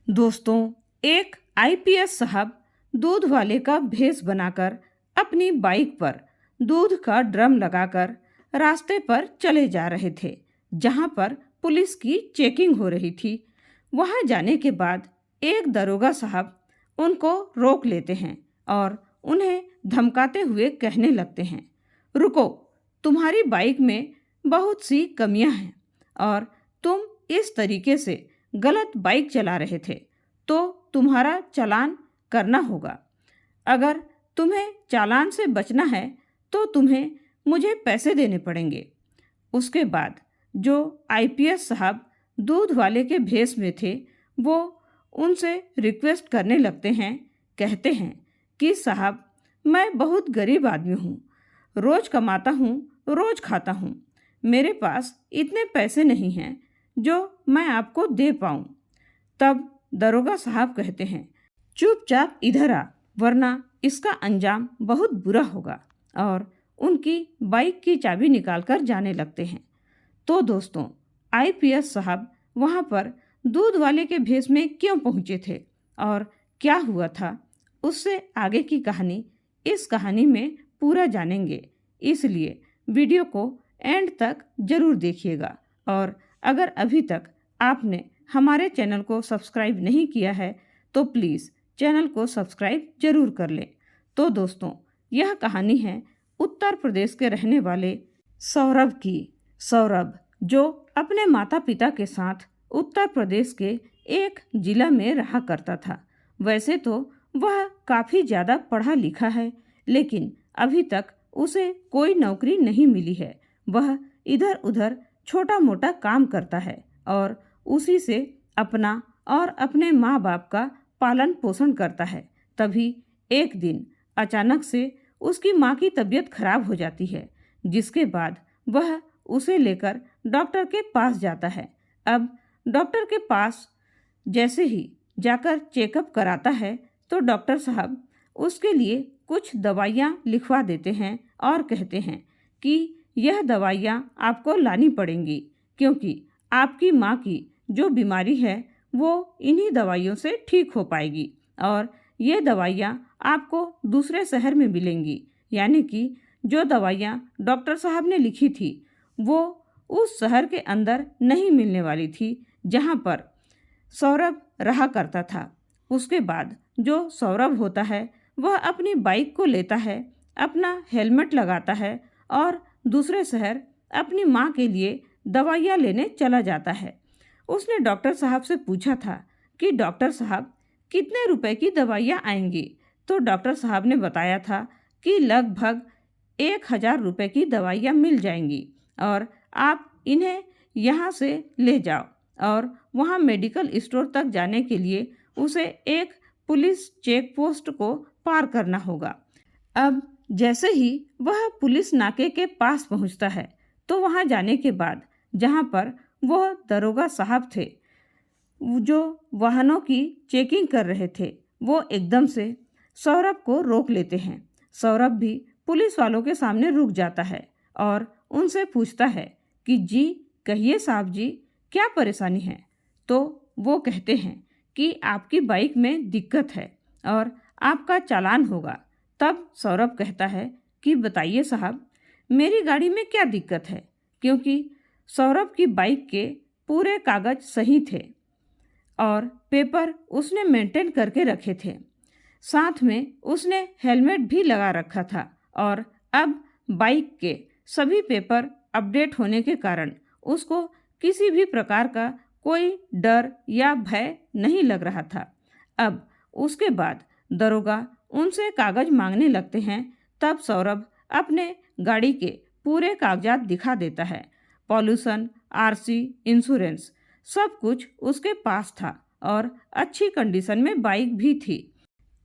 दोस्तों, एक आईपीएस साहब दूध वाले का भेष बनाकर अपनी बाइक पर दूध का ड्रम लगाकर रास्ते पर चले जा रहे थे, जहां पर पुलिस की चेकिंग हो रही थी। वहां जाने के बाद एक दरोगा साहब उनको रोक लेते हैं और उन्हें धमकाते हुए कहने लगते हैं, रुको, तुम्हारी बाइक में बहुत सी कमियां हैं और तुम इस तरीके से गलत बाइक चला रहे थे, तो तुम्हारा चालान करना होगा। अगर तुम्हें चालान से बचना है तो तुम्हें मुझे पैसे देने पड़ेंगे। उसके बाद जो आईपीएस साहब दूध वाले के भेष में थे, वो उनसे रिक्वेस्ट करने लगते हैं। कहते हैं कि साहब, मैं बहुत गरीब आदमी हूँ, रोज़ कमाता हूँ, रोज़ खाता हूँ, मेरे पास इतने पैसे नहीं हैं जो मैं आपको दे पाऊँ। तब दरोगा साहब कहते हैं, चुपचाप इधर आ, वरना इसका अंजाम बहुत बुरा होगा, और उनकी बाइक की चाबी निकालकर जाने लगते हैं। तो दोस्तों, आईपीएस साहब वहाँ पर दूध वाले के भेष में क्यों पहुँचे थे और क्या हुआ था, उससे आगे की कहानी इस कहानी में पूरा जानेंगे। इसलिए वीडियो को एंड तक जरूर देखिएगा, और अगर अभी तक आपने हमारे चैनल को सब्सक्राइब नहीं किया है तो प्लीज़ चैनल को सब्सक्राइब जरूर कर लें। तो दोस्तों, यह कहानी है उत्तर प्रदेश के रहने वाले सौरभ की। सौरभ जो अपने माता पिता के साथ उत्तर प्रदेश के एक जिला में रहा करता था। वैसे तो वह काफ़ी ज़्यादा पढ़ा लिखा है, लेकिन अभी तक उसे कोई नौकरी नहीं मिली है। वह इधर उधर छोटा मोटा काम करता है और उसी से अपना और अपने माँ बाप का पालन पोषण करता है। तभी एक दिन अचानक से उसकी माँ की तबीयत खराब हो जाती है, जिसके बाद वह उसे लेकर डॉक्टर के पास जाता है। अब डॉक्टर के पास जैसे ही जाकर चेकअप कराता है तो डॉक्टर साहब उसके लिए कुछ दवाइयाँ लिखवा देते हैं और कहते हैं कि यह दवाइयाँ आपको लानी पड़ेंगी, क्योंकि आपकी माँ की जो बीमारी है वो इन्हीं दवाइयों से ठीक हो पाएगी, और ये दवाइयाँ आपको दूसरे शहर में मिलेंगी। यानी कि जो दवाइयाँ डॉक्टर साहब ने लिखी थी वो उस शहर के अंदर नहीं मिलने वाली थी जहाँ पर सौरभ रहा करता था। उसके बाद जो सौरभ होता है वह अपनी बाइक को लेता है, अपना हेलमेट लगाता है और दूसरे शहर अपनी माँ के लिए दवाइयाँ लेने चला जाता है। उसने डॉक्टर साहब से पूछा था कि डॉक्टर साहब, कितने रुपए की दवाइयाँ आएंगी? तो डॉक्टर साहब ने बताया था कि लगभग 1000 रुपये की दवाइयाँ मिल जाएंगी, और आप इन्हें यहाँ से ले जाओ। और वहाँ मेडिकल स्टोर तक जाने के लिए उसे एक पुलिस चेक पोस्ट को पार करना होगा। अब जैसे ही वह पुलिस नाके के पास पहुंचता है तो वहां जाने के बाद जहां पर वह दरोगा साहब थे जो वाहनों की चेकिंग कर रहे थे, वो एकदम से सौरभ को रोक लेते हैं। सौरभ भी पुलिस वालों के सामने रुक जाता है और उनसे पूछता है कि जी कहिए साहब जी, क्या परेशानी है? तो वो कहते हैं कि आपकी बाइक में दिक्कत है और आपका चालान होगा। तब सौरभ कहता है कि बताइए साहब, मेरी गाड़ी में क्या दिक्कत है? क्योंकि सौरभ की बाइक के पूरे कागज सही थे और पेपर उसने मेंटेन करके रखे थे। साथ में उसने हेलमेट भी लगा रखा था, और अब बाइक के सभी पेपर अपडेट होने के कारण उसको किसी भी प्रकार का कोई डर या भय नहीं लग रहा था। अब उसके बाद दरोगा उनसे कागज मांगने लगते हैं। तब सौरभ अपने गाड़ी के पूरे कागजात दिखा देता है। पॉल्यूशन, आरसी, इंश्योरेंस, सब कुछ उसके पास था और अच्छी कंडीशन में बाइक भी थी।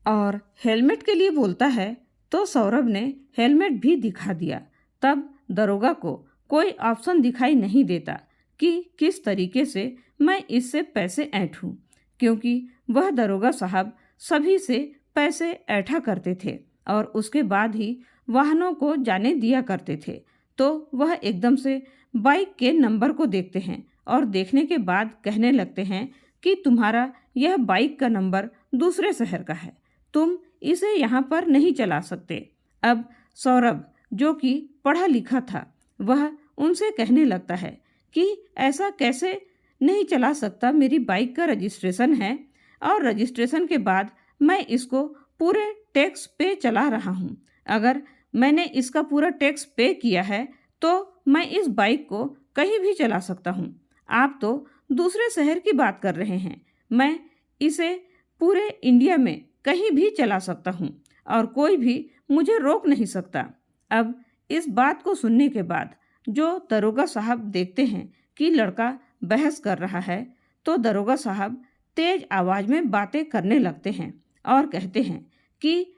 और हेलमेट के लिए बोलता है तो सौरभ ने हेलमेट भी दिखा दिया। तब दरोगा को कोई ऑप्शन दिखाई नहीं देता कि किस तरीके से मैं इससे पैसे ऐंठूं, क्योंकि वह दरोगा साहब सभी से पैसे ऐंठा करते थे और उसके बाद ही वाहनों को जाने दिया करते थे। तो वह एकदम से बाइक के नंबर को देखते हैं और देखने के बाद कहने लगते हैं कि तुम्हारा यह बाइक का नंबर दूसरे शहर का है, तुम इसे यहाँ पर नहीं चला सकते। अब सौरभ, जो कि पढ़ा लिखा था, वह उनसे कहने लगता है कि ऐसा कैसे नहीं चला सकता, मेरी बाइक का रजिस्ट्रेशन है और रजिस्ट्रेशन के बाद मैं इसको पूरे टैक्स पे चला रहा हूँ। अगर मैंने इसका पूरा टैक्स पे किया है तो मैं इस बाइक को कहीं भी चला सकता हूँ। आप तो दूसरे शहर की बात कर रहे हैं, मैं इसे पूरे इंडिया में कहीं भी चला सकता हूँ और कोई भी मुझे रोक नहीं सकता। अब इस बात को सुनने के बाद जो दरोगा साहब देखते हैं कि लड़का बहस कर रहा है, तो दरोगा साहब तेज आवाज में बातें करने लगते हैं और कहते हैं कि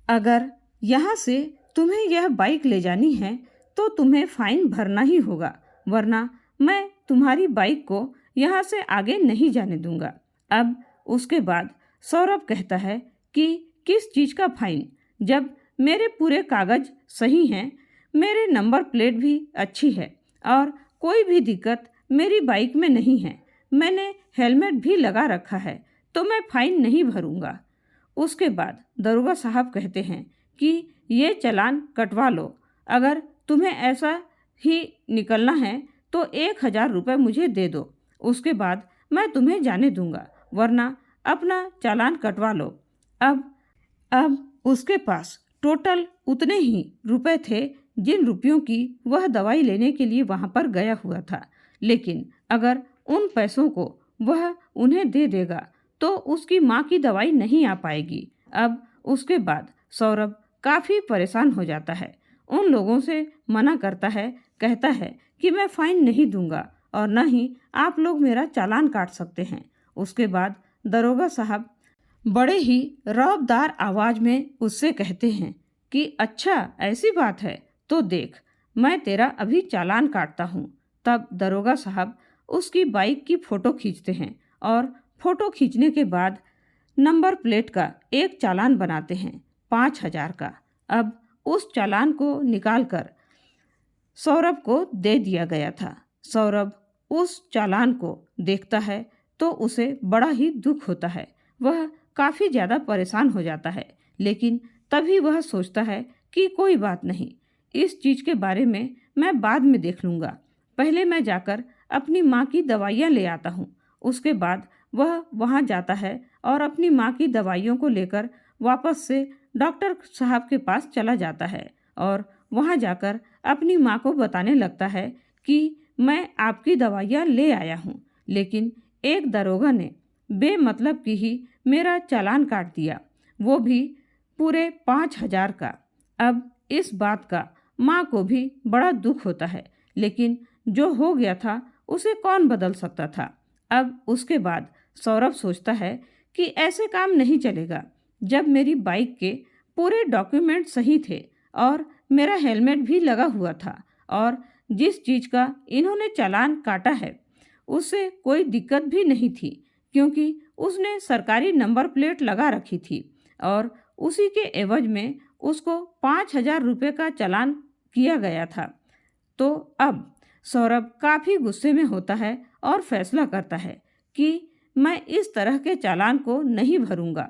अगर यहाँ से तुम्हें यह बाइक ले जानी है तो तुम्हें फाइन भरना ही होगा, वरना मैं तुम्हारी बाइक को यहाँ से आगे नहीं जाने दूंगा। अब उसके बाद सौरभ कहता है कि किस चीज़ का फाइन, जब मेरे पूरे कागज सही हैं, मेरे नंबर प्लेट भी अच्छी है और कोई भी दिक्कत मेरी बाइक में नहीं है, मैंने हेलमेट भी लगा रखा है, तो मैं फाइन नहीं भरूंगा। उसके बाद दरोगा साहब कहते हैं कि ये चालान कटवा लो, अगर तुम्हें ऐसा ही निकलना है तो 1,000 रुपये मुझे दे दो, उसके बाद मैं तुम्हें जाने दूंगा, वरना अपना चालान कटवा लो। अब उसके पास टोटल उतने ही रुपए थे जिन रुपयों की वह दवाई लेने के लिए वहाँ पर गया हुआ था, लेकिन अगर उन पैसों को वह उन्हें दे देगा तो उसकी माँ की दवाई नहीं आ पाएगी। अब उसके बाद सौरभ काफ़ी परेशान हो जाता है, उन लोगों से मना करता है, कहता है कि मैं फ़ाइन नहीं दूंगा और न ही आप लोग मेरा चालान काट सकते हैं। उसके बाद दरोगा साहब बड़े ही रौबदार आवाज़ में उससे कहते हैं कि अच्छा ऐसी बात है तो देख, मैं तेरा अभी चालान काटता हूँ। तब दरोगा साहब उसकी बाइक की फ़ोटो खींचते हैं और फ़ोटो खींचने के बाद नंबर प्लेट का एक चालान बनाते हैं 5,000 का। अब उस चालान को निकालकर सौरभ को दे दिया गया था। सौरभ उस चालान को देखता है तो उसे बड़ा ही दुख होता है, वह काफ़ी ज़्यादा परेशान हो जाता है, लेकिन तभी वह सोचता है कि कोई बात नहीं, इस चीज़ के बारे में मैं बाद में देख लूँगा, पहले मैं जाकर अपनी माँ की दवाइयाँ ले आता हूँ। उसके बाद वह वहाँ जाता है और अपनी माँ की दवाइयों को लेकर वापस से डॉक्टर साहब के पास चला जाता है और वहाँ जाकर अपनी माँ को बताने लगता है कि मैं आपकी दवाइयाँ ले आया हूँ, लेकिन एक दरोगा ने बेमतलब की ही मेरा चालान काट दिया, वो भी पूरे 5,000 का। अब इस बात का माँ को भी बड़ा दुख होता है, लेकिन जो हो गया था उसे कौन बदल सकता था। अब उसके बाद सौरभ सोचता है कि ऐसे काम नहीं चलेगा, जब मेरी बाइक के पूरे डॉक्यूमेंट सही थे और मेरा हेलमेट भी लगा हुआ था और जिस चीज़ का इन्होंने चालान काटा है उससे कोई दिक्कत भी नहीं थी, क्योंकि उसने सरकारी नंबर प्लेट लगा रखी थी और उसी के एवज में उसको 5,000 रुपये का चालान किया गया था। तो अब सौरभ काफ़ी गुस्से में होता है और फैसला करता है कि मैं इस तरह के चालान को नहीं भरूंगा।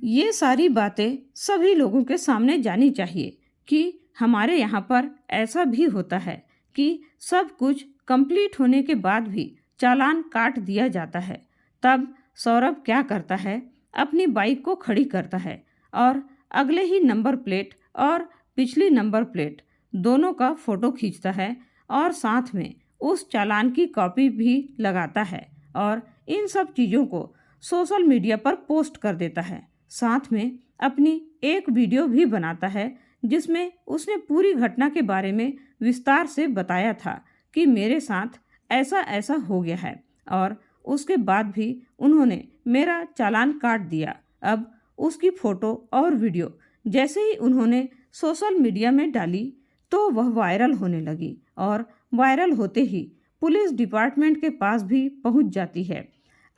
ये सारी बातें सभी लोगों के सामने जानी चाहिए कि हमारे यहाँ पर ऐसा भी होता है कि सब कुछ कंप्लीट होने के बाद भी चालान काट दिया जाता है। तब सौरभ क्या करता है, अपनी बाइक को खड़ी करता है और अगले ही नंबर प्लेट और पिछली नंबर प्लेट दोनों का फ़ोटो खींचता है और साथ में उस चालान की कॉपी भी लगाता है और इन सब चीज़ों को सोशल मीडिया पर पोस्ट कर देता है। साथ में अपनी एक वीडियो भी बनाता है जिसमें उसने पूरी घटना के बारे में विस्तार से बताया था कि मेरे साथ ऐसा ऐसा हो गया है और उसके बाद भी उन्होंने मेरा चालान काट दिया। अब उसकी फ़ोटो और वीडियो जैसे ही उन्होंने सोशल मीडिया में डाली तो वह वायरल होने लगी और वायरल होते ही पुलिस डिपार्टमेंट के पास भी पहुंच जाती है।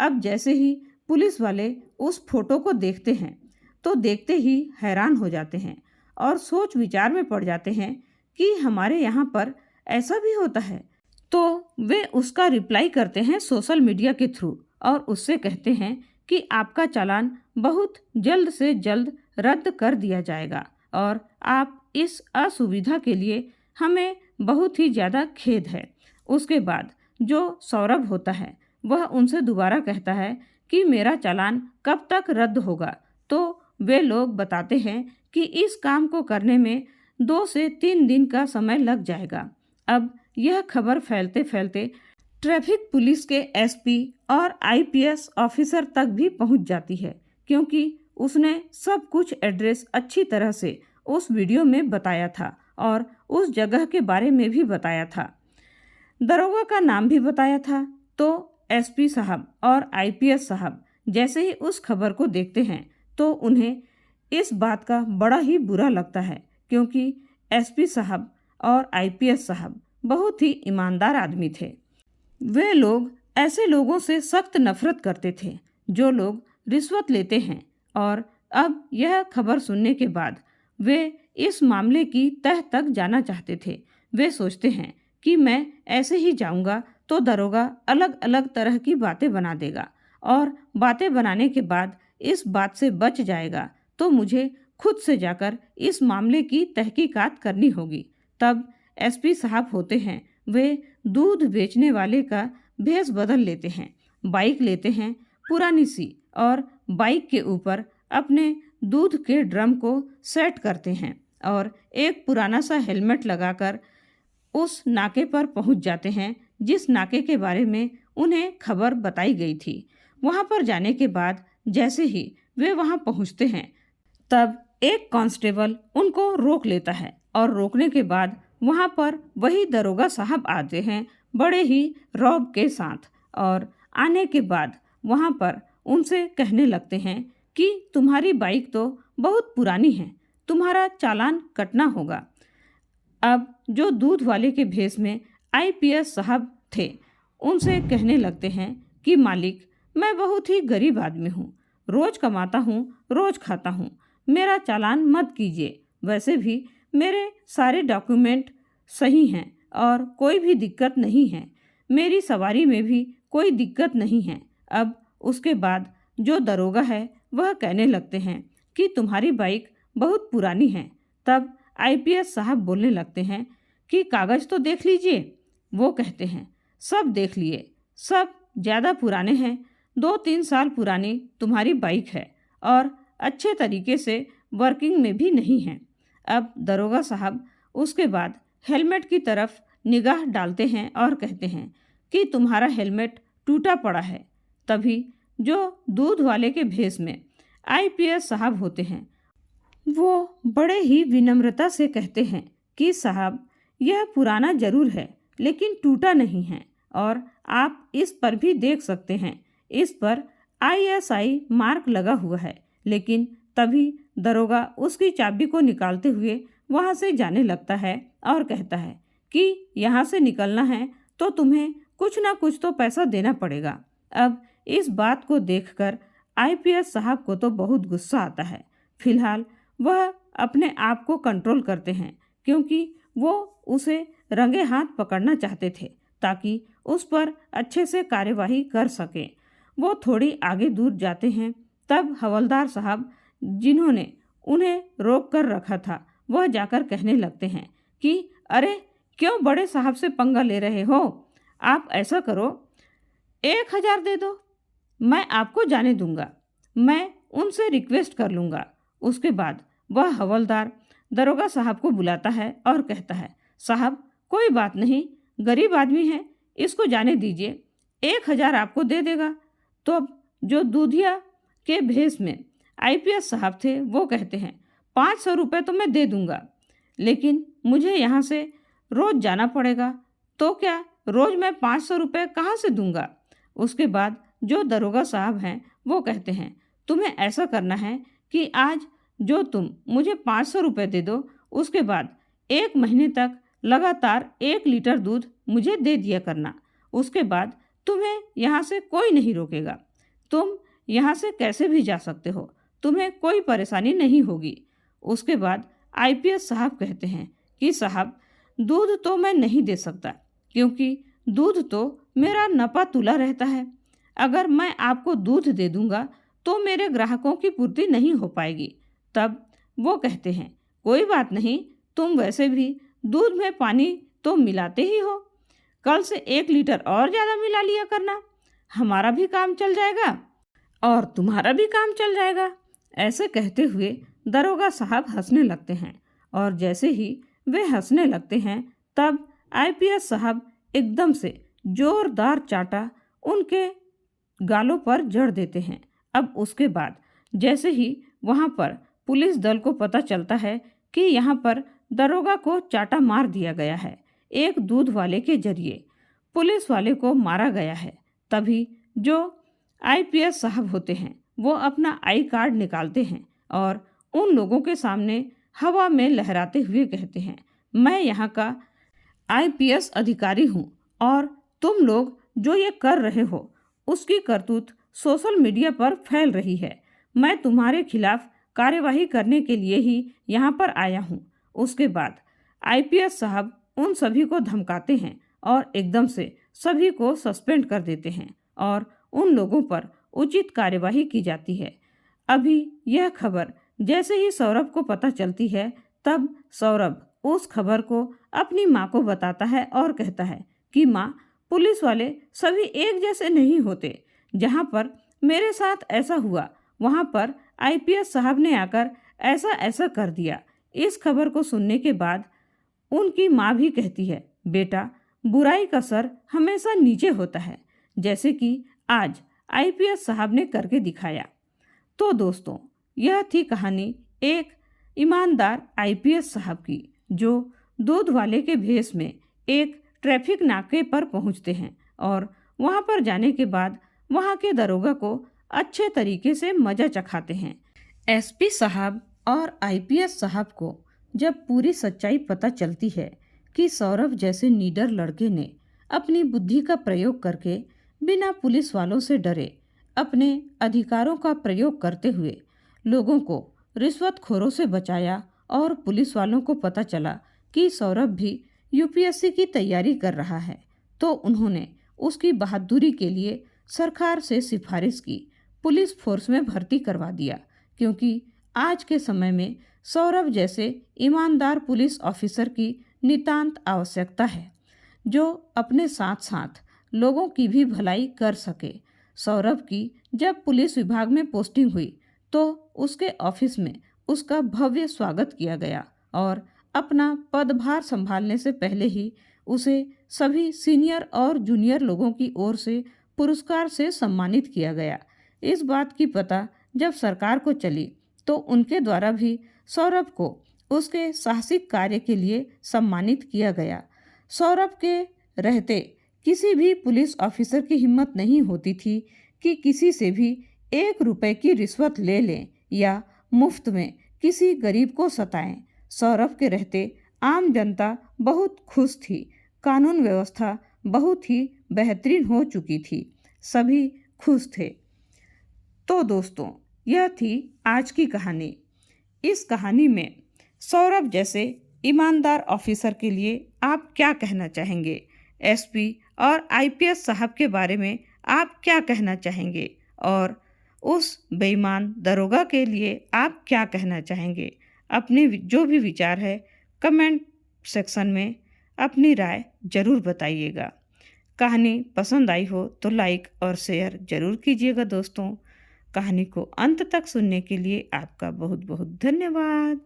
अब जैसे ही पुलिस वाले उस फोटो को देखते हैं तो देखते ही हैरान हो जाते हैं और सोच विचार में पड़ जाते हैं कि हमारे यहाँ पर ऐसा भी होता है। तो वे उसका रिप्लाई करते हैं सोशल मीडिया के थ्रू और उससे कहते हैं कि आपका चालान बहुत जल्द से जल्द रद्द कर दिया जाएगा और आप इस असुविधा के लिए हमें बहुत ही ज़्यादा खेद है। उसके बाद जो सौरभ होता है वह उनसे दोबारा कहता है कि मेरा चालान कब तक रद्द होगा। तो वे लोग बताते हैं कि इस काम को करने में 2 से 3 दिन का समय लग जाएगा। अब यह खबर फैलते फैलते ट्रैफिक पुलिस के एसपी और आईपीएस ऑफिसर तक भी पहुंच जाती है, क्योंकि उसने सब कुछ एड्रेस अच्छी तरह से उस वीडियो में बताया था और उस जगह के बारे में भी बताया था, दरोगा का नाम भी बताया था। तो एसपी साहब और आईपीएस साहब जैसे ही उस खबर को देखते हैं तो उन्हें इस बात का बड़ा ही बुरा लगता है, क्योंकि एसपी साहब और आईपीएस साहब बहुत ही ईमानदार आदमी थे। वे लोग ऐसे लोगों से सख्त नफरत करते थे जो लोग रिश्वत लेते हैं, और अब यह खबर सुनने के बाद वे इस मामले की तह तक जाना चाहते थे। वे सोचते हैं कि मैं ऐसे ही जाऊंगा तो दरोगा अलग अलग तरह की बातें बना देगा और बातें बनाने के बाद इस बात से बच जाएगा, तो मुझे खुद से जाकर इस मामले की तहकीकात करनी होगी। तब एसपी साहब होते हैं, वे दूध बेचने वाले का भेष बदल लेते हैं, बाइक लेते हैं पुरानी सी, और बाइक के ऊपर अपने दूध के ड्रम को सेट करते हैं और एक पुराना सा हेलमेट लगाकर उस नाके पर पहुंच जाते हैं जिस नाके के बारे में उन्हें खबर बताई गई थी। वहां पर जाने के बाद जैसे ही वे वहां पहुंचते हैं तब एक कांस्टेबल उनको रोक लेता है, और रोकने के बाद वहां पर वही दरोगा साहब आते हैं बड़े ही रौब के साथ, और आने के बाद वहां पर उनसे कहने लगते हैं कि तुम्हारी बाइक तो बहुत पुरानी है, तुम्हारा चालान कटना होगा। अब जो दूध वाले के भेष में आईपीएस साहब थे उनसे कहने लगते हैं कि मालिक, मैं बहुत ही गरीब आदमी हूँ, रोज कमाता हूँ, रोज खाता हूँ, मेरा चालान मत कीजिए। वैसे भी मेरे सारे डॉक्यूमेंट सही हैं और कोई भी दिक्कत नहीं है, मेरी सवारी में भी कोई दिक्कत नहीं है। अब उसके बाद जो दरोगा है वह कहने लगते हैं कि तुम्हारी बाइक बहुत पुरानी है। तब आईपीएस साहब बोलने लगते हैं कि कागज़ तो देख लीजिए। वो कहते हैं सब देख लिए, सब ज़्यादा पुराने हैं, 2-3 साल पुरानी तुम्हारी बाइक है और अच्छे तरीके से वर्किंग में भी नहीं है। अब दरोगा साहब उसके बाद हेलमेट की तरफ निगाह डालते हैं और कहते हैं कि तुम्हारा हेलमेट टूटा पड़ा है। तभी जो दूध वाले के भेष में आईपीएस साहब होते हैं वो बड़े ही विनम्रता से कहते हैं कि साहब, यह पुराना जरूर है लेकिन टूटा नहीं है, और आप इस पर भी देख सकते हैं, इस पर आईएसआई मार्क लगा हुआ है। लेकिन तभी दरोगा उसकी चाबी को निकालते हुए वहां से जाने लगता है और कहता है कि यहाँ से निकलना है तो तुम्हें कुछ ना कुछ तो पैसा देना पड़ेगा। अब इस बात को देखकर आईपीएस साहब को तो बहुत गुस्सा आता है। फिलहाल वह अपने आप को कंट्रोल करते हैं, क्योंकि वो उसे रंगे हाथ पकड़ना चाहते थे ताकि उस पर अच्छे से कार्यवाही कर सकें। वो थोड़ी आगे दूर जाते हैं, तब हवलदार साहब जिन्होंने उन्हें रोक कर रखा था वह जाकर कहने लगते हैं कि अरे, क्यों बड़े साहब से पंगा ले रहे हो? आप ऐसा करो, 1000 दे दो, मैं आपको जाने दूंगा, मैं उनसे रिक्वेस्ट कर लूँगा। उसके बाद वह हवलदार दरोगा साहब को बुलाता है और कहता है, साहब कोई बात नहीं, गरीब आदमी है, इसको जाने दीजिए, 1000 आपको दे देगा। तो अब जो दूधिया के भेष में आईपीएस साहब थे वो कहते हैं 500 रुपये तो मैं दे दूंगा, लेकिन मुझे यहाँ से रोज़ जाना पड़ेगा, तो क्या रोज़ मैं 500 रुपये कहाँ से दूंगा? उसके बाद जो दरोगा साहब हैं वो कहते हैं तुम्हें ऐसा करना है कि आज जो तुम मुझे 500 रुपये दे दो, उसके बाद 1 महीने तक लगातार 1 लीटर दूध मुझे दे दिया करना। उसके बाद तुम्हें यहाँ से कोई नहीं रोकेगा, तुम यहाँ से कैसे भी जा सकते हो, तुम्हें कोई परेशानी नहीं होगी। उसके बाद आईपीएस साहब कहते हैं कि साहब, दूध तो मैं नहीं दे सकता, क्योंकि दूध तो मेरा नपा तुला रहता है। अगर मैं आपको दूध दे दूंगा तो मेरे ग्राहकों की पूर्ति नहीं हो पाएगी। तब वो कहते हैं, कोई बात नहीं, तुम वैसे भी दूध में पानी तो मिलाते ही हो, कल से 1 लीटर और ज़्यादा मिला लिया करना, हमारा भी काम चल जाएगा और तुम्हारा भी काम चल जाएगा। ऐसे कहते हुए दरोगा साहब हंसने लगते हैं और जैसे ही वे हंसने लगते हैं तब आईपीएस साहब एकदम से जोरदार चाटा उनके गालों पर जड़ देते हैं। अब उसके बाद जैसे ही वहां पर पुलिस दल को पता चलता है कि यहाँ पर दरोगा को चाटा मार दिया गया है, एक दूध वाले के जरिए पुलिस वाले को मारा गया है, तभी जो आईपीएस साहब होते हैं वो अपना आई कार्ड निकालते हैं और उन लोगों के सामने हवा में लहराते हुए कहते हैं, मैं यहाँ का आईपीएस अधिकारी हूँ और तुम लोग जो ये कर रहे हो उसकी करतूत सोशल मीडिया पर फैल रही है। मैं तुम्हारे खिलाफ कार्यवाही करने के लिए ही यहाँ पर आया हूँ। उसके बाद आईपीएस साहब उन सभी को धमकाते हैं और एकदम से सभी को सस्पेंड कर देते हैं और उन लोगों पर उचित कार्यवाही की जाती है। अभी यह खबर जैसे ही सौरभ को पता चलती है तब सौरभ उस खबर को अपनी माँ को बताता है और कहता है कि माँ, पुलिस वाले सभी एक जैसे नहीं होते। जहाँ पर मेरे साथ ऐसा हुआ वहाँ पर आईपीएस साहब ने आकर ऐसा ऐसा कर दिया। इस खबर को सुनने के बाद उनकी माँ भी कहती है, बेटा, बुराई का सर हमेशा नीचे होता है, जैसे कि आज आईपीएस साहब ने करके दिखाया। तो दोस्तों, यह थी कहानी एक ईमानदार आईपीएस साहब की, जो दूध वाले के भेष में एक ट्रैफिक नाके पर पहुंचते हैं और वहां पर जाने के बाद वहां के दरोगा को अच्छे तरीके से मजा चखाते हैं। एसपी साहब और आईपीएस साहब को जब पूरी सच्चाई पता चलती है कि सौरभ जैसे निडर लड़के ने अपनी बुद्धि का प्रयोग करके बिना पुलिस वालों से डरे अपने अधिकारों का प्रयोग करते हुए लोगों को रिश्वतखोरों से बचाया और पुलिस वालों को पता चला कि सौरभ भी यूपीएससी की तैयारी कर रहा है, तो उन्होंने उसकी बहादुरी के लिए सरकार से सिफारिश की, पुलिस फोर्स में भर्ती करवा दिया, क्योंकि आज के समय में सौरभ जैसे ईमानदार पुलिस ऑफिसर की नितांत आवश्यकता है, जो अपने साथ साथ लोगों की भी भलाई कर सके। सौरभ की जब पुलिस विभाग में पोस्टिंग हुई तो उसके ऑफिस में उसका भव्य स्वागत किया गया और अपना पदभार संभालने से पहले ही उसे सभी सीनियर और जूनियर लोगों की ओर से पुरस्कार से सम्मानित किया गया। इस बात की पता जब सरकार को चली तो उनके द्वारा भी सौरभ को उसके साहसिक कार्य के लिए सम्मानित किया गया। सौरभ के रहते किसी भी पुलिस ऑफिसर की हिम्मत नहीं होती थी कि किसी से भी 1 रुपए की रिश्वत ले लें या मुफ्त में किसी गरीब को सताएं। सौरभ के रहते आम जनता बहुत खुश थी, कानून व्यवस्था बहुत ही बेहतरीन हो चुकी थी, सभी खुश थे। तो दोस्तों, यह थी आज की कहानी। इस कहानी में सौरभ जैसे ईमानदार ऑफिसर के लिए आप क्या कहना चाहेंगे? एसपी और आईपीएस साहब के बारे में आप क्या कहना चाहेंगे? और उस बेईमान दरोगा के लिए आप क्या कहना चाहेंगे? अपने जो भी विचार है कमेंट सेक्शन में अपनी राय जरूर बताइएगा। कहानी पसंद आई हो तो लाइक और शेयर जरूर कीजिएगा दोस्तों। कहानी को अंत तक सुनने के लिए आपका बहुत बहुत धन्यवाद।